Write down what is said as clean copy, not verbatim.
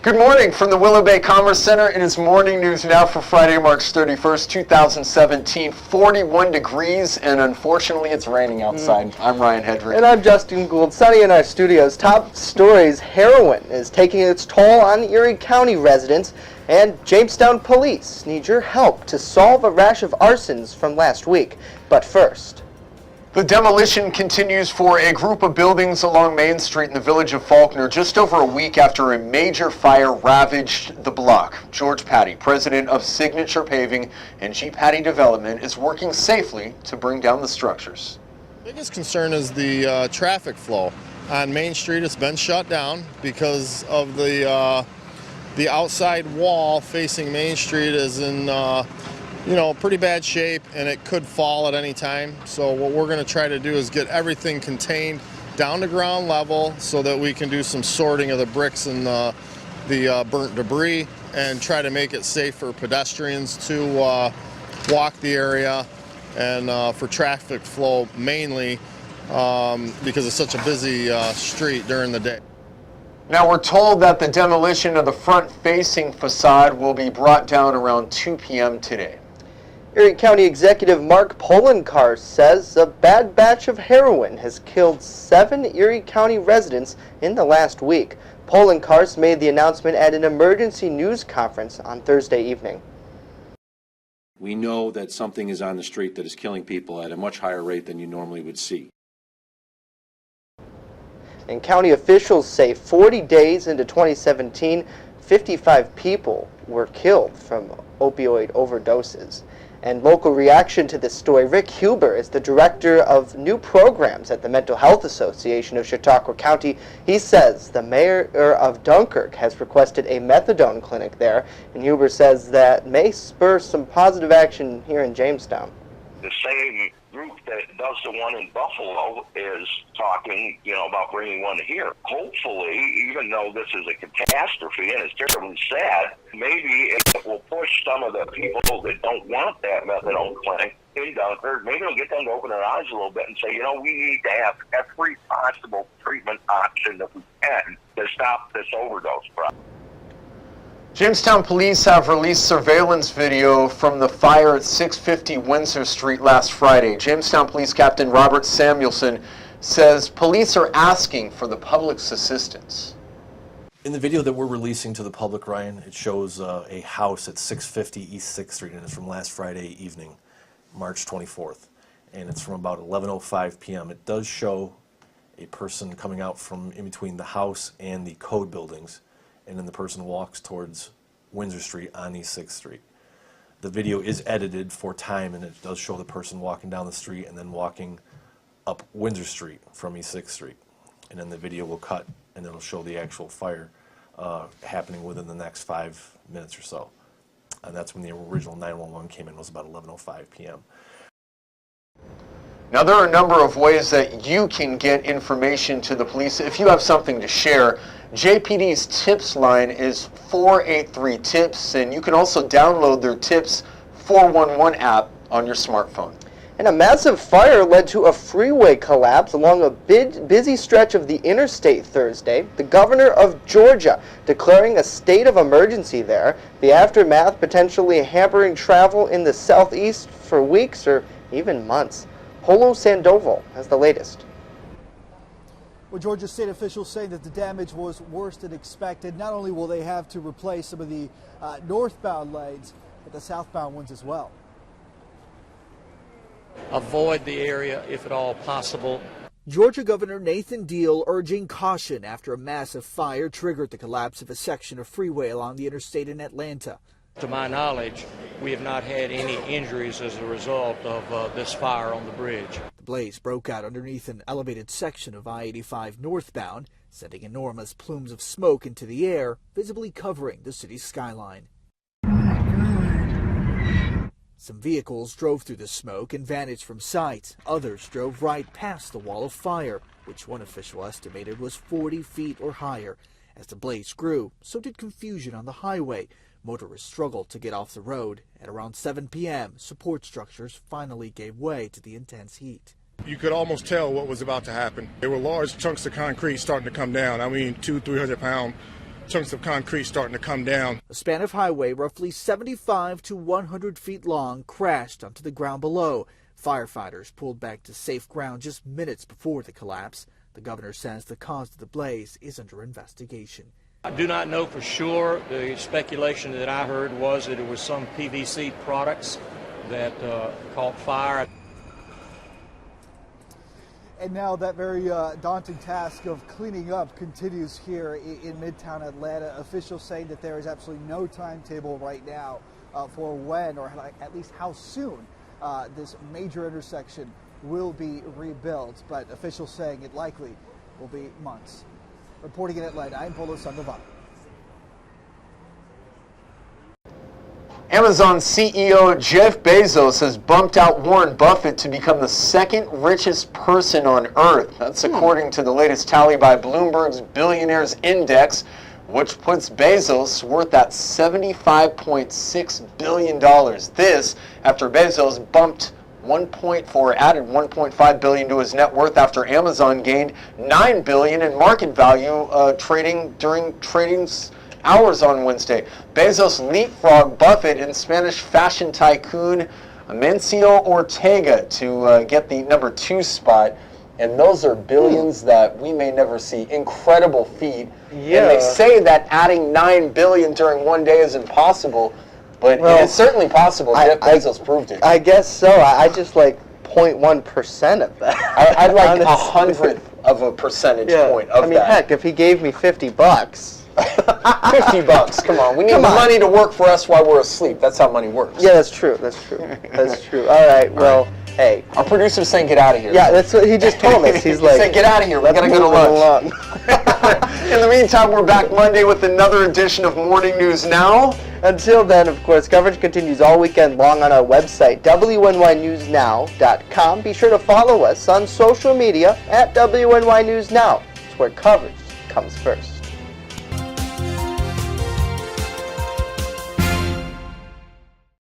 Good morning from the Willow Bay Commerce Center. It is morning news now for Friday, March 31st, 2017. 41 degrees, and unfortunately it's raining outside. I'm Ryan Hedrick. And I'm Justin Gould. Sunny in our studios. Top stories: heroin is taking its toll on Erie County residents, and Jamestown police need your help to solve a rash of arsons from last week. But first, the demolition continues for a group of buildings along Main Street in the village of Faulkner just over a week after a major fire ravaged the block. George Patty, president of Signature Paving and G. Patty Development, is working safely to bring down the structures. The biggest concern is the traffic flow. On Main Street, it's been shut down because of the outside wall facing Main Street is in pretty bad shape, and it could fall at any time. So what we're going to try to do is get everything contained down to ground level so that we can do some sorting of the bricks and the burnt debris and try to make it safe for pedestrians to walk the area and for traffic flow mainly because it's such a busy street during the day. Now we're told that the demolition of the front-facing facade will be brought down around 2 p.m. today. Erie County Executive Mark Polenkar says a bad batch of heroin has killed 7 Erie County residents in the last week. Polenkar made the announcement at an emergency news conference on Thursday evening. We know that something is on the street that is killing people at a much higher rate than you normally would see. And county officials say 40 days into 2017, 55 people were killed from opioid overdoses. And local reaction to this story: Rick Huber is the director of new programs at the Mental Health Association of Chautauqua County. He says the mayor of Dunkirk has requested a methadone clinic there, and Huber says that may spur some positive action here in Jamestown. The same group that does the one in Buffalo is talking, about bringing one here. Hopefully, even though this is a catastrophe and it's terribly sad, maybe it will push some of the people that don't want that methadone clinic in Dunkirk. Maybe it'll get them to open their eyes a little bit and say, we need to have every possible treatment option that we can to stop this overdose problem. Jamestown police have released surveillance video from the fire at 650 Windsor Street last Friday. Jamestown Police Captain Robert Samuelson says police are asking for the public's assistance. In the video that we're releasing to the public, Ryan, it shows a house at 650 East 6th Street, and it's from last Friday evening, March 24th, and it's from about 11:05 p.m. It does show a person coming out from in between the house and the code buildings, and then the person walks towards Windsor Street on East 6th Street. The video is edited for time, and it does show the person walking down the street and then walking up Windsor Street from East 6th Street. And then the video will cut, and it'll show the actual fire happening within the next 5 minutes or so. And that's when the original 911 came in, was about 11:05 p.m. Now, there are a number of ways that you can get information to the police if you have something to share. JPD's tips line is 483-TIPS, and you can also download their Tips 411 app on your smartphone. And a massive fire led to a freeway collapse along a busy stretch of the interstate Thursday. The governor of Georgia declaring a state of emergency there. The aftermath potentially hampering travel in the southeast for weeks or even months. Polo Sandoval has the latest. Well, Georgia state officials say that the damage was worse than expected. Not only will they have to replace some of the northbound lanes, but the southbound ones as well. Avoid the area if at all possible. Georgia Governor Nathan Deal urging caution after a massive fire triggered the collapse of a section of freeway along the interstate in Atlanta. To my knowledge, we have not had any injuries as a result of this fire on the bridge. The blaze broke out underneath an elevated section of I-85 northbound, sending enormous plumes of smoke into the air, visibly covering the city's skyline. Some vehicles drove through the smoke and vanished from sight. Others drove right past the wall of fire, which one official estimated was 40 feet or higher. As the blaze grew, so did confusion on the highway. Motorists struggled to get off the road. At around 7 p.m., support structures finally gave way to the intense heat. You could almost tell what was about to happen. There were large chunks of concrete starting to come down. I mean, 200-300-pound chunks of concrete starting to come down. A span of highway roughly 75 to 100 feet long crashed onto the ground below. Firefighters pulled back to safe ground just minutes before the collapse. The governor says the cause of the blaze is under investigation. I do not know for sure. The speculation that I heard was that it was some PVC products that caught fire. And now that very daunting task of cleaning up continues here in Midtown Atlanta. Officials saying that there is absolutely no timetable right now for when, or at least how soon, this major intersection will be rebuilt. But officials saying it likely will be months. Reporting in Atlanta, I'm Polo Sandoval. Amazon CEO Jeff Bezos has bumped out Warren Buffett to become the second richest person on Earth. That's according to the latest tally by Bloomberg's Billionaires Index, which puts Bezos worth at $75.6 billion. This after Bezos added $1.5 billion to his net worth after Amazon gained $9 billion in market value during trading's hours on Wednesday. Bezos leapfrogged Buffett and Spanish fashion tycoon Amancio Ortega to get the number 2 spot. And those are billions that we may never see. Incredible feat. Yeah. And they say that adding $9 billion during one day is impossible, but it's certainly possible. Jeff Bezos proved it. I guess so. I just like 0.1% of that. I'd like 100th of a percentage point of that. I mean, heck, if he gave me $50. $50, come on. We need the money to work for us while we're asleep. That's how money works. Yeah, that's true. That's true. That's true. All right, well, hey. Our producer's saying get out of here. Yeah, that's what he just told us. He's like, saying get out of here. We gotta go to lunch. In the meantime, we're back Monday with another edition of Morning News Now. Until then, of course, coverage continues all weekend long on our website, WNYNewsNow.com. Be sure to follow us on social media at WNY News Now. It's where coverage comes first.